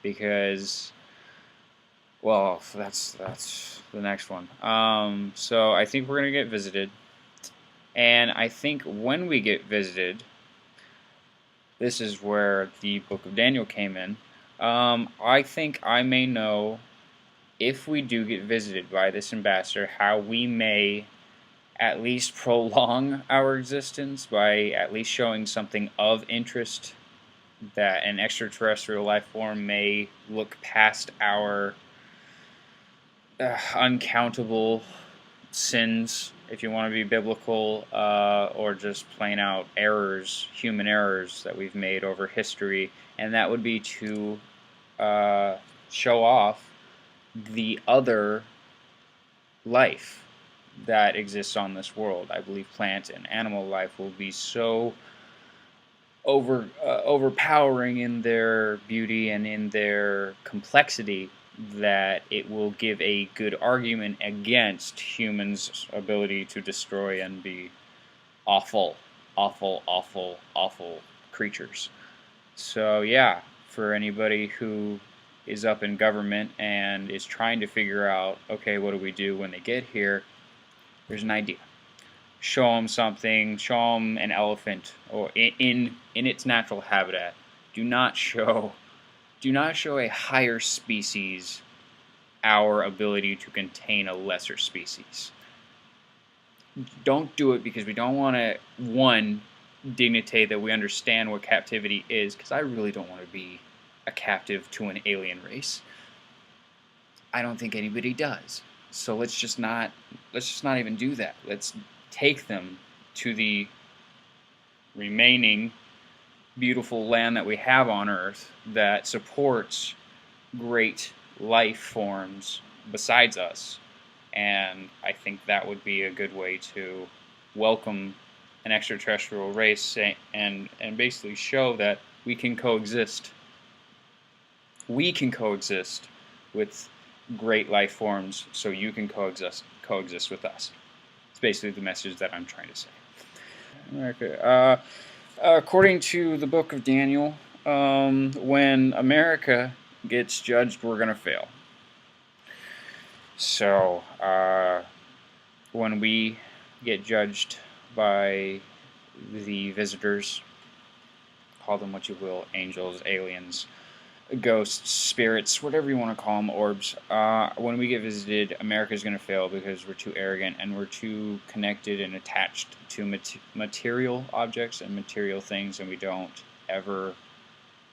because, well, that's the next one. So I think we're gonna get visited, and I think when we get visited, this is where the Book of Daniel came in. I think I may know, if we do get visited by this ambassador, how we may at least prolong our existence by at least showing something of interest, that an extraterrestrial life form may look past our uncountable sins, if you want to be biblical, or just plain out errors, human errors that we've made over history, and that would be to show off the other life that exists on this world. I believe plant and animal life will be so overpowering in their beauty and in their complexity that it will give a good argument against humans' ability to destroy and be awful, awful, awful, awful creatures. So yeah, for anybody who is up in government and is trying to figure out, okay, what do we do when they get here, there's an idea. Show them something, show them an elephant, or in its natural habitat. Do not show a higher species our ability to contain a lesser species. Don't do it because we don't want to, one, dignitate that we understand what captivity is, because I really don't want to be a captive to an alien race. I don't think anybody does. So let's just not even do that. Let's take them to the remaining beautiful land that we have on Earth that supports great life forms besides us. And I think that would be a good way to welcome an extraterrestrial race and basically show that we can coexist. We can coexist with great life forms, so you can coexist with us. It's basically the message that I'm trying to say. Okay. According to the Book of Daniel, when America gets judged, we're going to fail. So, when we get judged by the visitors, call them what you will, angels, aliens, ghosts, spirits, whatever you want to call them, orbs, when we get visited, America's going to fail because we're too arrogant and we're too connected and attached to material objects and material things, and we don't ever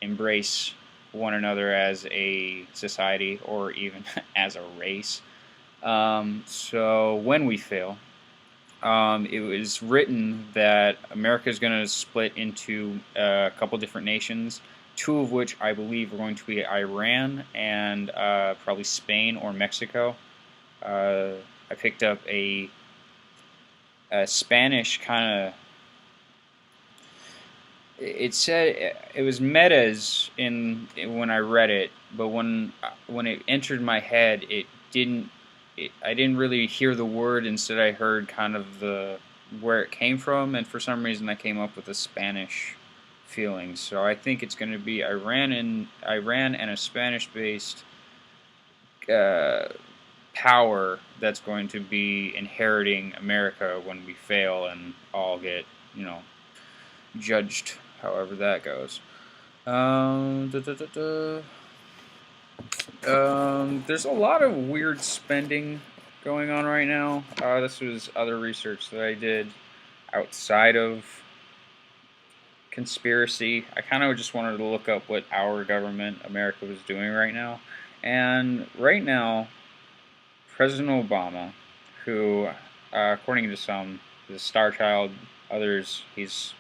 embrace one another as a society or even as a race. So when we fail, it was written that America is going to split into a couple different nations, two of which I believe are going to be Iran and probably Spain or Mexico. I picked up a Spanish kind of. It said it was metas when I read it, but when it entered my head, it didn't. I didn't really hear the word. Instead, I heard kind of where it came from, and for some reason, I came up with a Spanish feeling. So I think it's going to be Iran and a Spanish-based power that's going to be inheriting America when we fail and all get, judged. However that goes. There's a lot of weird spending going on right now. This was other research that I did outside of conspiracy. I kind of just wanted to look up what our government, America, was doing right now. And right now, President Obama, who, according to some, is a star child, others, he's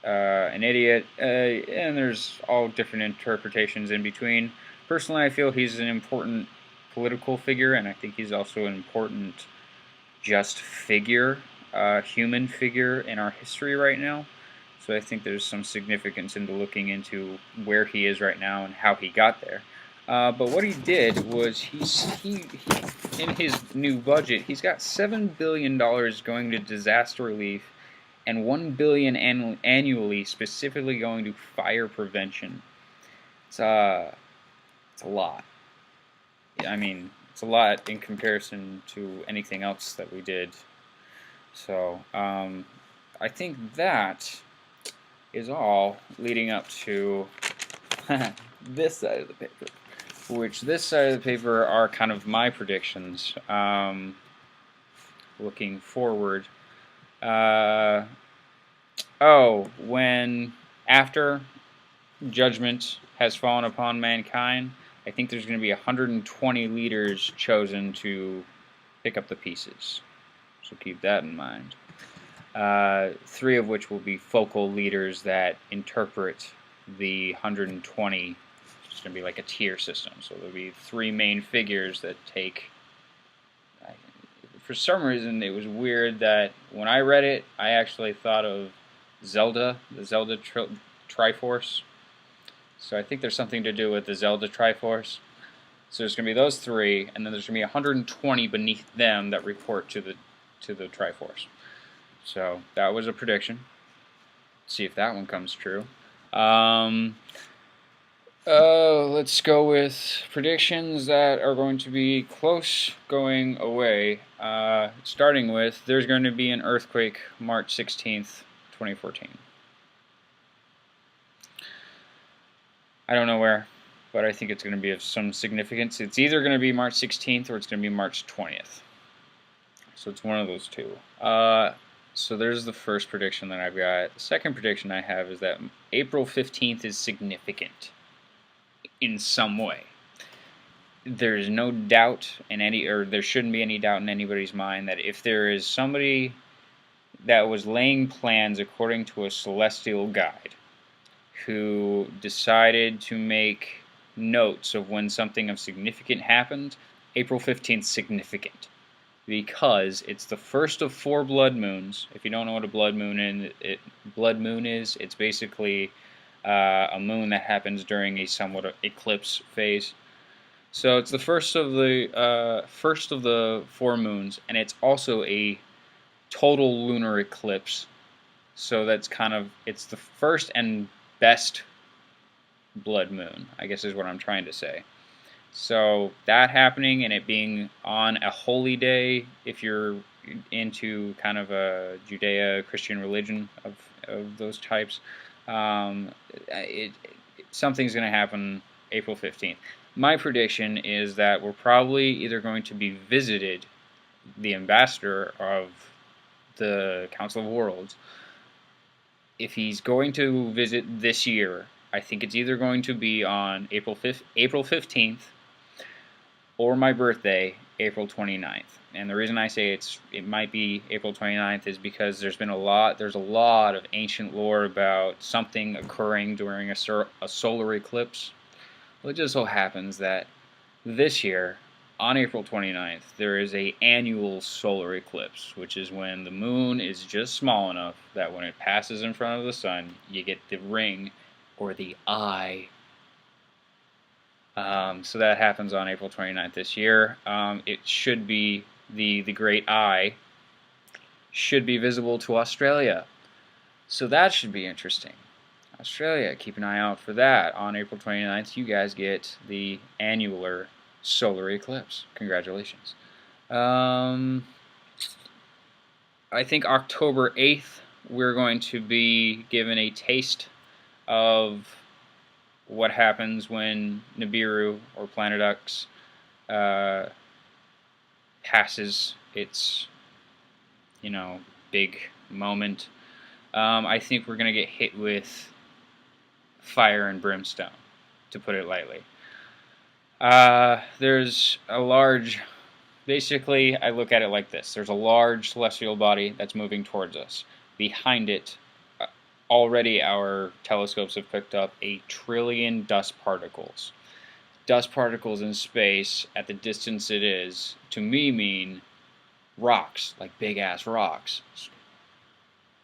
an idiot, and there's all different interpretations in between. Personally, I feel he's an important political figure, and I think he's also an important just figure, human figure in our history right now. So I think there's some significance into looking into where he is right now and how he got there. But what he did was he in his new budget, he's got $7 billion going to disaster relief and $1 billion annually specifically going to fire prevention. It's It's a lot. I mean, it's a lot in comparison to anything else that we did. So, I think that is all leading up to this side of the paper, which this side of the paper are kind of my predictions looking forward. When after judgment has fallen upon mankind, I think there's going to be 120 leaders chosen to pick up the pieces. So keep that in mind. 3 of which will be focal leaders that interpret the 120. It's going to be like a tier system. So there'll be 3 main figures that take. For some reason, it was weird that when I read it, I actually thought of Zelda, the Zelda Triforce. So I think there's something to do with the Zelda Triforce. So there's going to be those 3, and then there's going to be 120 beneath them that report to the Triforce. So that was a prediction. Let's see if that one comes true. Let's go with predictions that are going to be close going away. Starting with, there's going to be an earthquake March 16th, 2014. I don't know where, but I think it's going to be of some significance. It's either going to be March 16th or it's going to be March 20th. So it's one of those 2. So there's the first prediction that I've got. The second prediction I have is that April 15th is significant in some way. There's no doubt there shouldn't be any doubt in anybody's mind that if there is somebody that was laying plans according to a celestial guide who decided to make notes of when something of significant happened, April 15th is significant. Because it's the first of 4 blood moons. If you don't know what a blood moon is, it's basically a moon that happens during a somewhat eclipse phase. So it's the first of the 4 moons, and it's also a total lunar eclipse. So that's it's the first and best blood moon, I guess is what I'm trying to say. So that happening and it being on a holy day, if you're into kind of a Judeo-Christian religion of those types, something's going to happen April 15th. My prediction is that we're probably either going to be visited, the ambassador of the Council of Worlds, if he's going to visit this year, I think it's either going to be on April 15th, or my birthday, April 29th. And the reason I say it might be April 29th is because there's a lot of ancient lore about something occurring during a solar eclipse. Well, it just so happens that this year, on April 29th, there is an annual solar eclipse, which is when the moon is just small enough that when it passes in front of the sun, you get the ring or the eye. So that happens on April 29th this year. It should be the Great Eye should be visible to Australia. So that should be interesting. Australia, keep an eye out for that. On April 29th, you guys get the annular solar eclipse. Congratulations. I think October 8th, we're going to be given a taste of what happens when Nibiru, or Planet X, passes its, big moment. I think we're going to get hit with fire and brimstone, to put it lightly. There's a large, basically, I look at it like this. There's a large celestial body that's moving towards us. Behind it, already our telescopes have picked up 1 trillion dust particles. Dust particles in space, at the distance it is, to me mean rocks, like big-ass rocks.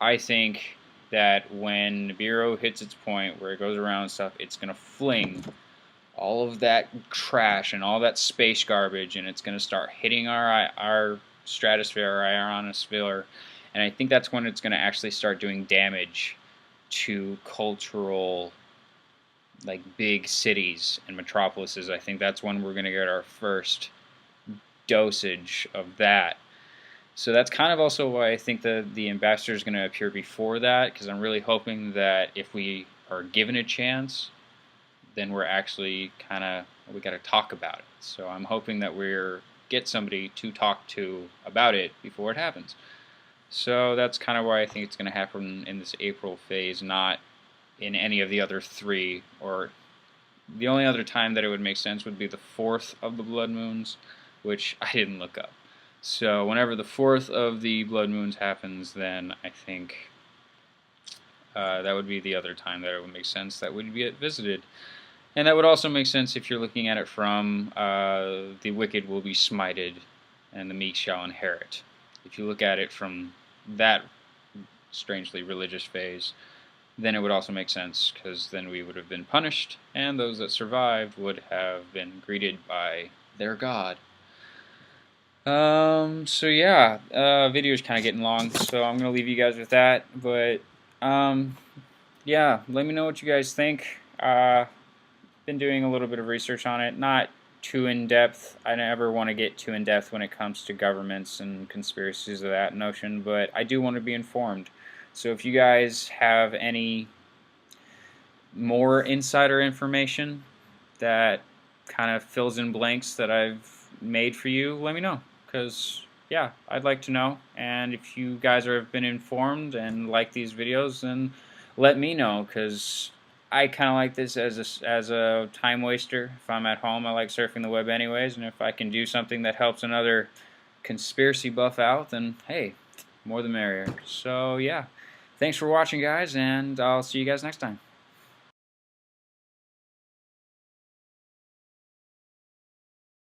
I think that when Nibiru hits its point where it goes around and stuff, it's going to fling all of that trash and all that space garbage, and it's going to start hitting our stratosphere, our ionosphere, and I think that's when it's going to actually start doing damage to cultural like big cities and metropolises. I think that's when we're going to get our first dosage of that. So that's kind of also why I think the ambassador is going to appear before that, because I'm really hoping that if we are given a chance, then we're actually we got to talk about it. So I'm hoping that we're get somebody to talk to about it before it happens. So that's kind of why I think it's going to happen in this April phase, not in any of the other three. Or the only other time that it would make sense would be the fourth of the blood moons, which I didn't look up. So whenever the fourth of the blood moons happens, then I think that would be the other time that it would make sense that would get visited. And that would also make sense if you're looking at it from the wicked will be smited and the meek shall inherit. If you look at it from that strangely religious phase, then it would also make sense, because then we would have been punished, and those that survived would have been greeted by their God. So yeah, video is kind of getting long, so I'm gonna leave you guys with that. But yeah, let me know what you guys think. Been doing a little bit of research on it, not too in depth. I never want to get too in depth when it comes to governments and conspiracies of that notion, but I do want to be informed. So if you guys have any more insider information that kind of fills in blanks that I've made for you, let me know, because yeah, I'd like to know. And if you guys have been informed and like these videos, then let me know, because I kind of like this as a time waster. If I'm at home, I like surfing the web anyways, and if I can do something that helps another conspiracy buff out, then hey, more the merrier. So yeah, thanks for watching, guys, and I'll see you guys next time.